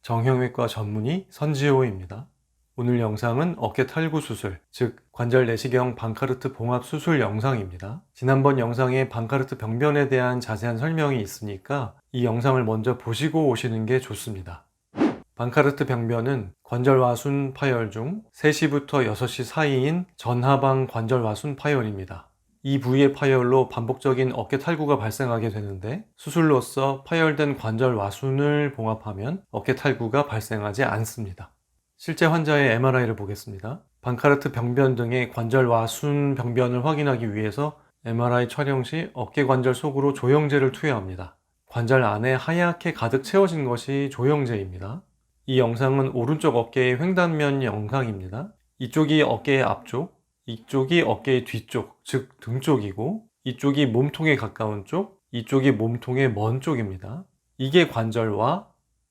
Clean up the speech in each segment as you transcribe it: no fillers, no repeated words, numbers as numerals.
정형외과 전문의 선지호입니다. 오늘 영상은 어깨 탈구 수술, 즉 관절 내시경 방카르트 봉합 수술 영상입니다. 지난번 영상에 방카르트 병변에 대한 자세한 설명이 있으니까 이 영상을 먼저 보시고 오시는 게 좋습니다. 방카르트 병변은 관절와순 파열 중 3시부터 6시 사이인 전하방 관절와순 파열입니다. 이 부위의 파열로 반복적인 어깨 탈구가 발생하게 되는데 수술로서 파열된 관절와순을 봉합하면 어깨 탈구가 발생하지 않습니다. 실제 환자의 MRI를 보겠습니다. 방카르트 병변 등의 관절와순 병변을 확인하기 위해서 MRI 촬영 시 어깨 관절 속으로 조영제를 투여합니다. 관절 안에 하얗게 가득 채워진 것이 조영제입니다. 이 영상은 오른쪽 어깨의 횡단면 영상입니다. 이쪽이 어깨의 앞쪽, 이쪽이 어깨의 뒤쪽, 즉 등 쪽이고, 이쪽이 몸통에 가까운 쪽, 이쪽이 몸통의 먼 쪽입니다. 이게 관절와,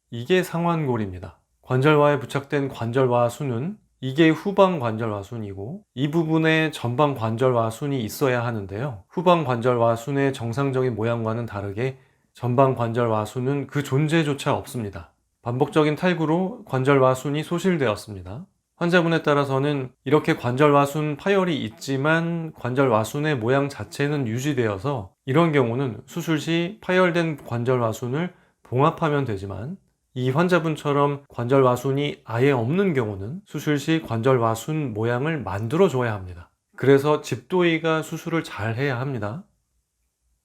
이게 상완골입니다. 관절와에 부착된 관절와순은 이게 후방 관절와순이고, 이 부분에 전방 관절와순이 있어야 하는데요. 후방 관절와순의 정상적인 모양과는 다르게 전방 관절와순은 그 존재조차 없습니다. 반복적인 탈구로 관절와순이 소실되었습니다. 환자분에 따라서는 이렇게 관절와순 파열이 있지만 관절와순의 모양 자체는 유지되어서 이런 경우는 수술 시 파열된 관절와순을 봉합하면 되지만 이 환자분처럼 관절와순이 아예 없는 경우는 수술 시 관절와순 모양을 만들어 줘야 합니다. 그래서 집도의가 수술을 잘 해야 합니다.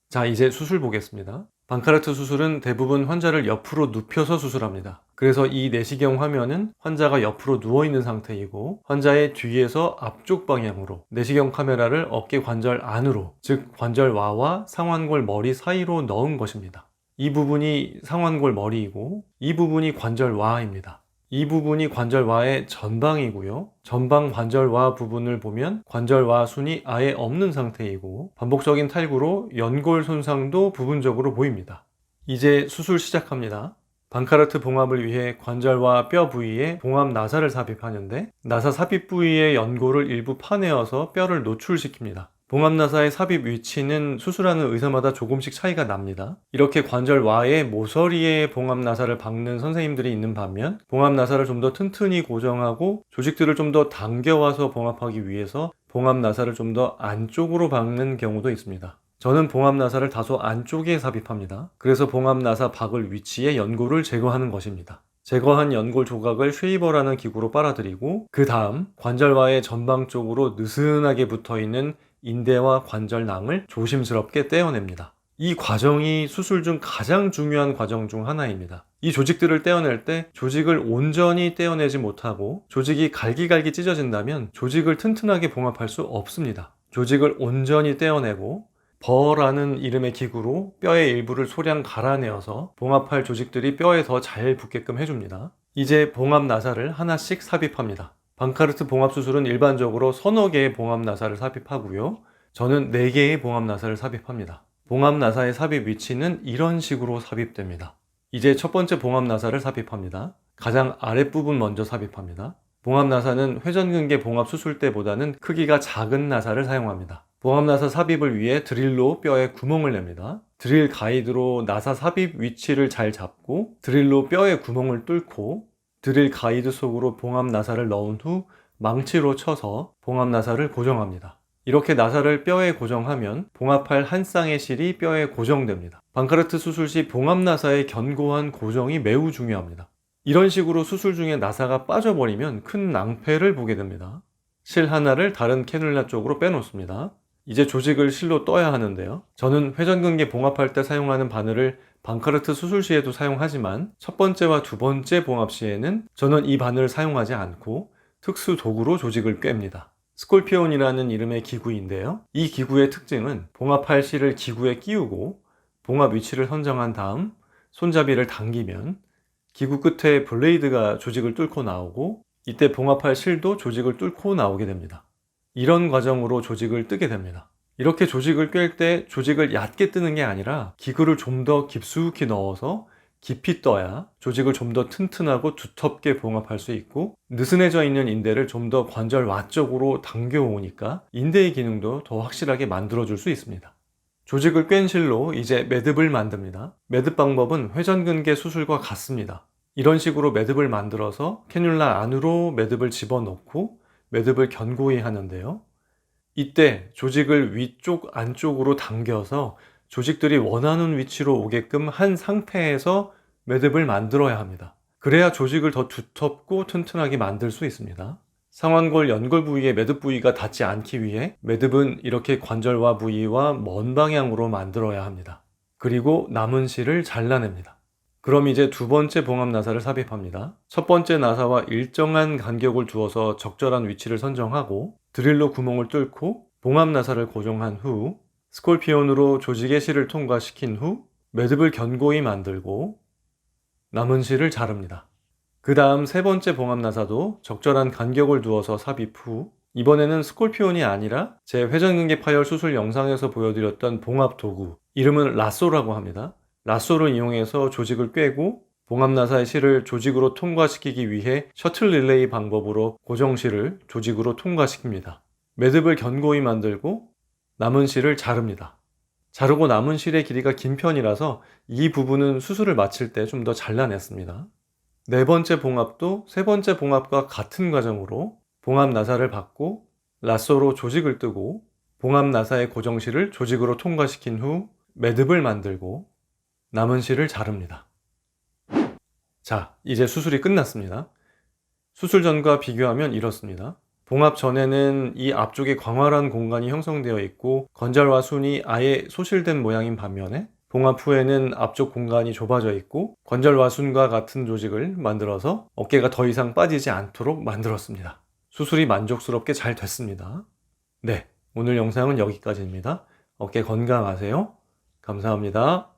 자, 이제 수술 보겠습니다. 방카르트 수술은 대부분 환자를 옆으로 눕혀서 수술합니다. 그래서 이 내시경 화면은 환자가 옆으로 누워있는 상태이고 환자의 뒤에서 앞쪽 방향으로 내시경 카메라를 어깨 관절 안으로, 즉 관절와와 상완골 머리 사이로 넣은 것입니다. 이 부분이 상완골 머리이고 이 부분이 관절와입니다. 이 부분이 관절와의 전방이고요. 전방 관절와 부분을 보면 관절와순이 아예 없는 상태이고 반복적인 탈구로 연골 손상도 부분적으로 보입니다. 이제 수술 시작합니다. 방카르트 봉합을 위해 관절와 뼈 부위에 봉합 나사를 삽입하는데 나사 삽입 부위의 연골을 일부 파내어서 뼈를 노출시킵니다. 봉합나사의 삽입 위치는 수술하는 의사마다 조금씩 차이가 납니다. 이렇게 관절와의 모서리에 봉합나사를 박는 선생님들이 있는 반면 봉합나사를 좀 더 튼튼히 고정하고 조직들을 좀 더 당겨와서 봉합하기 위해서 봉합나사를 좀 더 안쪽으로 박는 경우도 있습니다. 저는 봉합나사를 다소 안쪽에 삽입합니다. 그래서 봉합나사 박을 위치에 연골을 제거하는 것입니다. 제거한 연골 조각을 쉐이버라는 기구로 빨아들이고 그 다음 관절와의 전방 쪽으로 느슨하게 붙어있는 인대와 관절낭을 조심스럽게 떼어냅니다. 이 과정이 수술 중 가장 중요한 과정 중 하나입니다. 이 조직들을 떼어낼 때 조직을 온전히 떼어내지 못하고 조직이 갈기갈기 찢어진다면 조직을 튼튼하게 봉합할 수 없습니다. 조직을 온전히 떼어내고 버라는 이름의 기구로 뼈의 일부를 소량 갈아내어서 봉합할 조직들이 뼈에 더 잘 붙게끔 해줍니다. 이제 봉합 나사를 하나씩 삽입합니다. 방카르트 봉합 수술은 일반적으로 서너 개의 봉합 나사를 삽입하고요. 저는 4개의 봉합 나사를 삽입합니다. 봉합 나사의 삽입 위치는 이런 식으로 삽입됩니다. 이제 첫 번째 봉합 나사를 삽입합니다. 가장 아랫부분 먼저 삽입합니다. 봉합 나사는 회전근개 봉합 수술 때보다는 크기가 작은 나사를 사용합니다. 봉합 나사 삽입을 위해 드릴로 뼈에 구멍을 냅니다. 드릴 가이드로 나사 삽입 위치를 잘 잡고 드릴로 뼈에 구멍을 뚫고 드릴 가이드 속으로 봉합 나사를 넣은 후 망치로 쳐서 봉합 나사를 고정합니다. 이렇게 나사를 뼈에 고정하면 봉합할 한 쌍의 실이 뼈에 고정됩니다. 방카르트 수술 시 봉합 나사의 견고한 고정이 매우 중요합니다. 이런 식으로 수술 중에 나사가 빠져버리면 큰 낭패를 보게 됩니다. 실 하나를 다른 캐뉼라 쪽으로 빼놓습니다. 이제 조직을 실로 떠야 하는데요. 저는 회전근개 봉합할 때 사용하는 바늘을 방카르트 수술 시에도 사용하지만 첫 번째와 두 번째 봉합 시에는 저는 이 바늘을 사용하지 않고 특수 도구로 조직을 꿰입니다. 스콜피온이라는 이름의 기구인데요. 이 기구의 특징은 봉합할 실을 기구에 끼우고 봉합 위치를 선정한 다음 손잡이를 당기면 기구 끝에 블레이드가 조직을 뚫고 나오고 이때 봉합할 실도 조직을 뚫고 나오게 됩니다. 이런 과정으로 조직을 뜨게 됩니다. 이렇게 조직을 꿰일 때 조직을 얕게 뜨는 게 아니라 기구를 좀 더 깊숙이 넣어서 깊이 떠야 조직을 좀 더 튼튼하고 두텁게 봉합할 수 있고 느슨해져 있는 인대를 좀 더 관절와 쪽으로 당겨오니까 인대의 기능도 더 확실하게 만들어줄 수 있습니다. 조직을 꿰인 실로 이제 매듭을 만듭니다. 매듭 방법은 회전근개 수술과 같습니다. 이런 식으로 매듭을 만들어서 캐뉼라 안으로 매듭을 집어넣고 매듭을 견고히 하는데요. 이때 조직을 위쪽 안쪽으로 당겨서 조직들이 원하는 위치로 오게끔 한 상태에서 매듭을 만들어야 합니다. 그래야 조직을 더 두텁고 튼튼하게 만들 수 있습니다. 상완골 연골 부위의 매듭 부위가 닿지 않기 위해 매듭은 이렇게 관절화 부위와 먼 방향으로 만들어야 합니다. 그리고 남은 실을 잘라냅니다. 그럼 이제 두 번째 봉합 나사를 삽입합니다. 첫 번째 나사와 일정한 간격을 두어서 적절한 위치를 선정하고 드릴로 구멍을 뚫고 봉합 나사를 고정한 후 스콜피온으로 조직의 실을 통과시킨 후 매듭을 견고히 만들고 남은 실을 자릅니다. 그 다음 세 번째 봉합 나사도 적절한 간격을 두어서 삽입 후 이번에는 스콜피온이 아니라 제 회전근개 파열 수술 영상에서 보여드렸던 봉합 도구, 이름은 라쏘라고 합니다. 라쏘를 이용해서 조직을 꿰고 봉합나사의 실을 조직으로 통과시키기 위해 셔틀 릴레이 방법으로 고정실을 조직으로 통과시킵니다. 매듭을 견고히 만들고 남은 실을 자릅니다. 자르고 남은 실의 길이가 긴 편이라서 이 부분은 수술을 마칠 때 좀 더 잘라냈습니다. 네 번째 봉합도 세 번째 봉합과 같은 과정으로 봉합나사를 받고 라쏘로 조직을 뜨고 봉합나사의 고정실을 조직으로 통과시킨 후 매듭을 만들고 남은 실을 자릅니다. 자, 이제 수술이 끝났습니다. 수술 전과 비교하면 이렇습니다. 봉합 전에는 이 앞쪽에 광활한 공간이 형성되어 있고 관절과 순이 아예 소실된 모양인 반면에 봉합 후에는 앞쪽 공간이 좁아져 있고 관절과 순과 같은 조직을 만들어서 어깨가 더 이상 빠지지 않도록 만들었습니다. 수술이 만족스럽게 잘 됐습니다. 네, 오늘 영상은 여기까지입니다. 어깨 건강하세요. 감사합니다.